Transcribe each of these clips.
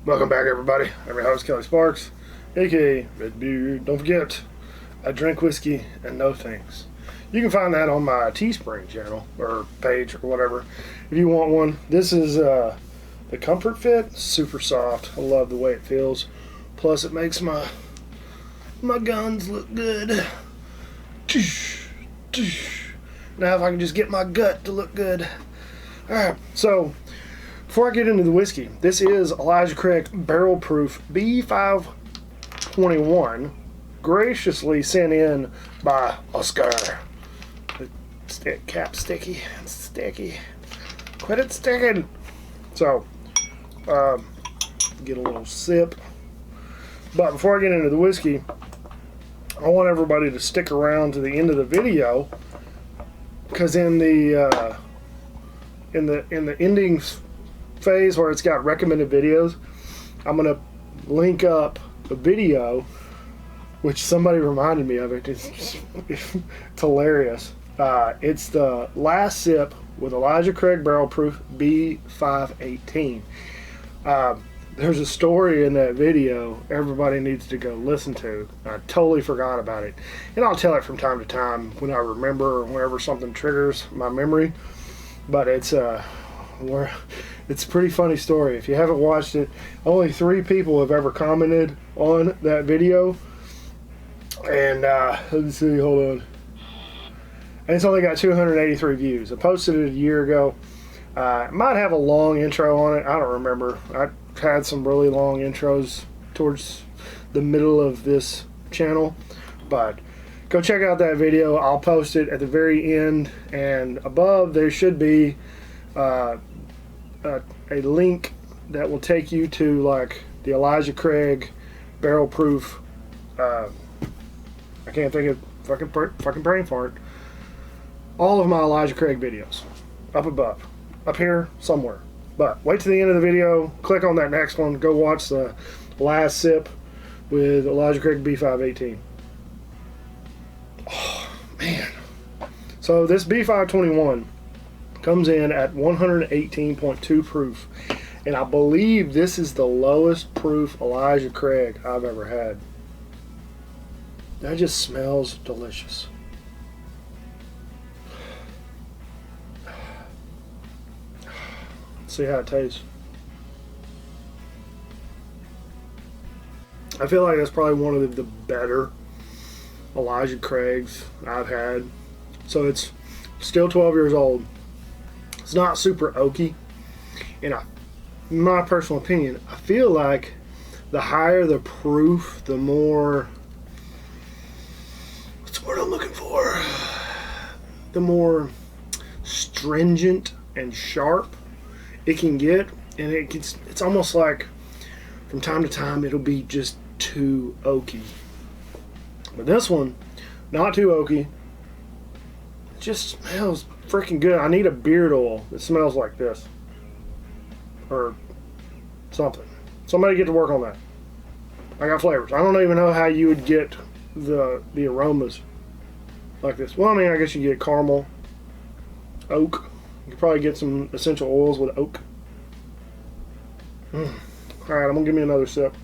Welcome back, everybody. I'm your host, Kelly Sparks, aka Redbeard. Don't forget, I drink whiskey and know things. You can find that on my Teespring channel or page or whatever if you want one. This is the Comfort Fit, super soft. I love the way it feels. Plus, it makes my guns look good. Now, if I can just get my gut to look good. All right, so. Before I get into the whiskey, this is Elijah Craig Barrel Proof B521, graciously sent in by Oscar. The cap sticky, it's sticky. Quit it sticking. So, get a little sip. But before I get into the whiskey, I want everybody to stick around to the end of the video, because in the ending phase where it's got recommended videos, I'm gonna link up a video which somebody reminded me of. It's hilarious. It's the last sip with Elijah Craig Barrel Proof B518. There's a story in that video everybody needs to go listen to. I totally forgot about it, and I'll tell it from time to time when I remember or whenever something triggers my memory. But it's a pretty funny story. If you haven't watched it, only 3 people have ever commented on that video. And let's see, hold on. And it's only got 283 views. I posted it a year ago. It might have a long intro on it. I don't remember. I had some really long intros towards the middle of this channel. But go check out that video. I'll post it at the very end. And above there should be a link that will take you to like the Elijah Craig Barrel Proof. I can't think of fucking brain fart. All of my Elijah Craig videos up above, up here somewhere. But wait till the end of the video. Click on that next one. Go watch the last sip with Elijah Craig B518. Oh man! So this B521 comes in at 118.2 proof, and I believe this is the lowest proof Elijah Craig I've ever had. That just smells delicious. Let's see how it tastes. I feel like that's probably one of the better Elijah Craigs I've had. So it's still 12 years old. It's not super oaky, and in my personal opinion, I feel like the higher the proof, the more, what's the word I'm looking for? The more stringent and sharp it can get, and it's almost like from time to time it'll be just too oaky. But this one, not too oaky. It just smells freaking good. I need a beard oil that smells like this or something. Somebody get to work on that. I got flavors. I don't even know how you would get the aromas like this. Well, I mean, I guess you get caramel, oak. You could probably get some essential oils with oak. Alright, I'm gonna give me another sip.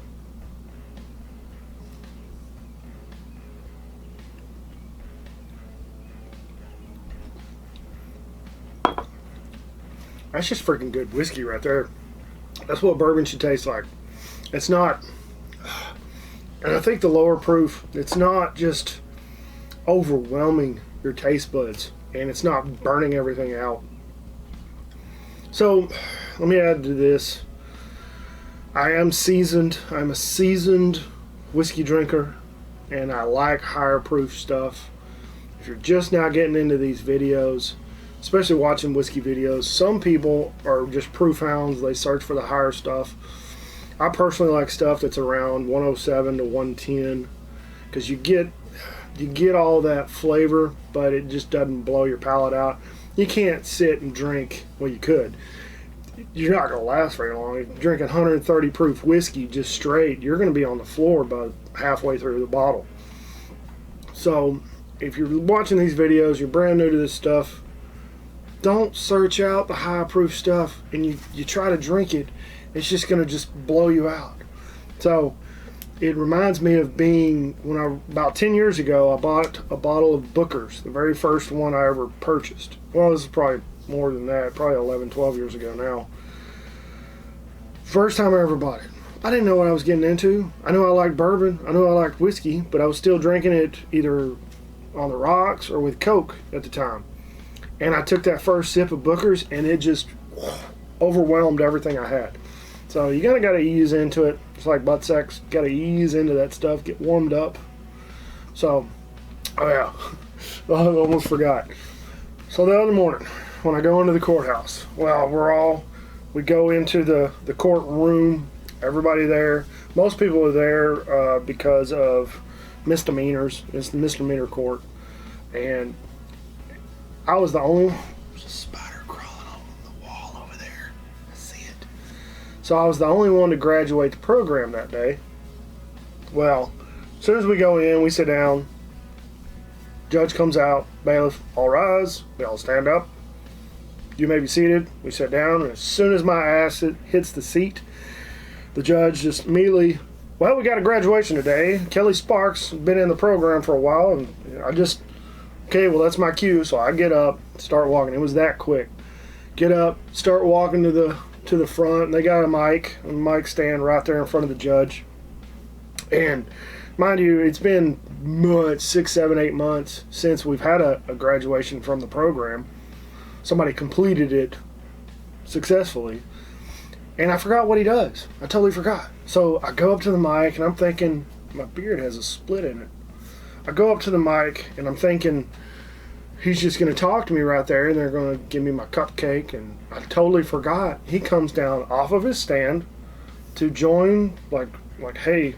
That's just freaking good whiskey right there. That's what bourbon should taste like. It's not, and I think the lower proof, it's not just overwhelming your taste buds, and it's not burning everything out. So let me add to this. I'm a seasoned whiskey drinker, and I like higher proof stuff. If you're just now getting into these videos, especially watching whiskey videos, some people are just proof hounds. They search for the higher stuff. I personally like stuff that's around 107 to 110, because you get all that flavor, but it just doesn't blow your palate out. You can't sit and drink, well, you could. You're not going to last very long. If you're drinking 130 proof whiskey just straight, you're going to be on the floor about halfway through the bottle. So if you're watching these videos, you're brand new to this stuff, don't search out the high proof stuff and you try to drink it, it's just going to just blow you out. So it reminds me of being, about 10 years ago, I bought a bottle of Booker's, the very first one I ever purchased. Well, this is probably more than that, probably 11, 12 years ago now. First time I ever bought it. I didn't know what I was getting into. I knew I liked bourbon, I knew I liked whiskey, but I was still drinking it either on the rocks or with Coke at the time. And I took that first sip of Booker's and it just overwhelmed everything I had. So you got to ease into it. It's like butt sex. Got to ease into that stuff, get warmed up. So, oh yeah, I almost forgot. So the other morning, when I go into the courthouse, well, we go into the courtroom. Everybody there. Most people are there because of misdemeanors. It's the misdemeanor court, and I was the only. There's a spider crawling on the wall over there. I see it. So I was the only one to graduate the program that day. Well, as soon as we go in, we sit down. Judge comes out. Bailiff, all rise. We all stand up. You may be seated. We sit down, and as soon as my ass hits the seat, the judge just immediately, well, we got a graduation today. Kelly Sparks has been in the program for a while, and I just, okay, well, that's my cue. So I get up, start walking. It was that quick. Get up, start walking to the front, and they got a mic stand right there in front of the judge. And mind you, it's been months, 6, 7, 8 months since we've had a graduation from the program. Somebody completed it successfully. And I forgot what he does. I totally forgot. So I go up to the mic and I'm thinking, my beard has a split in it. I go up to the mic and I'm thinking, he's just going to talk to me right there and they're going to give me my cupcake. And I totally forgot. He comes down off of his stand to join, like, hey,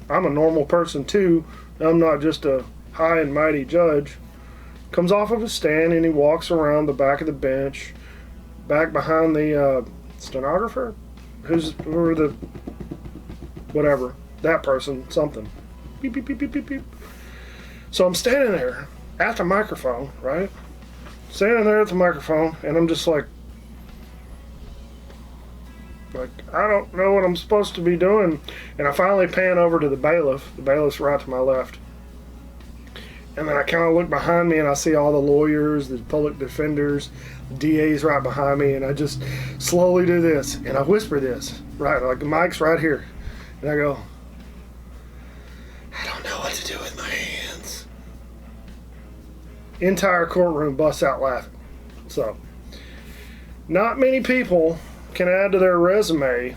I'm a normal person too. I'm not just a high and mighty judge. Comes off of his stand and he walks around the back of the bench, back behind the stenographer. Whatever, that person, something. Beep, beep, beep, beep, beep, beep. So I'm standing there at the microphone, right? Standing there at the microphone, and I'm just like, I don't know what I'm supposed to be doing. And I finally pan over to the bailiff. The bailiff's right to my left. And then I kind of look behind me and I see all the lawyers, the public defenders, the DA's right behind me, and I just slowly do this and I whisper this, right, like the mic's right here, and I go, I don't know what to do with my hands. Entire courtroom busts out laughing. So, not many people can add to their resume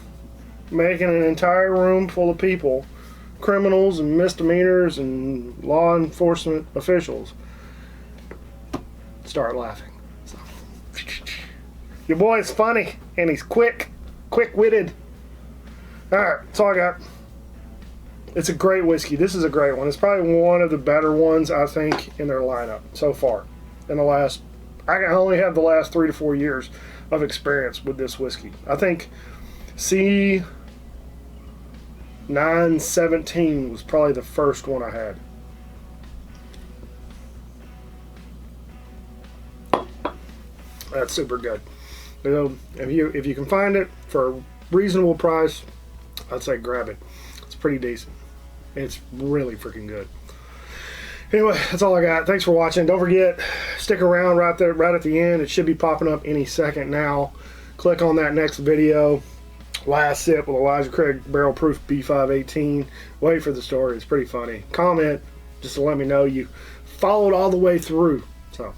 making an entire room full of people, criminals and misdemeanors and law enforcement officials, start laughing. So, your boy's funny and he's quick-witted. Alright, that's all I got. It's a great whiskey. This is a great one. It's probably one of the better ones, I think, in their lineup so far. I only have the last 3 to 4 years of experience with this whiskey. I think C917 was probably the first one I had. That's super good. You know, if you can find it for a reasonable price, I'd say grab it. It's pretty decent. It's really freaking good. Anyway, that's all I got. Thanks for watching. Don't forget, stick around right there, right at the end. It should be popping up any second now. Click on that next video. Last sip with Elijah Craig Barrel Proof B518. Wait for the story. It's pretty funny. Comment just to let me know you followed all the way through. So,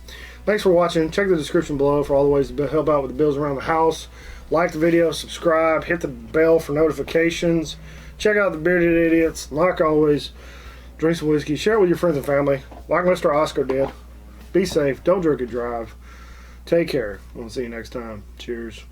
thanks for watching. Check the description below for all the ways to help out with the bills around the house. Like the video, subscribe, hit the bell for notifications. Check out the Bearded Idiots. Like always, drink some whiskey. Share it with your friends and family. Like Mr. Oscar did. Be safe. Don't drink and drive. Take care. We'll see you next time. Cheers.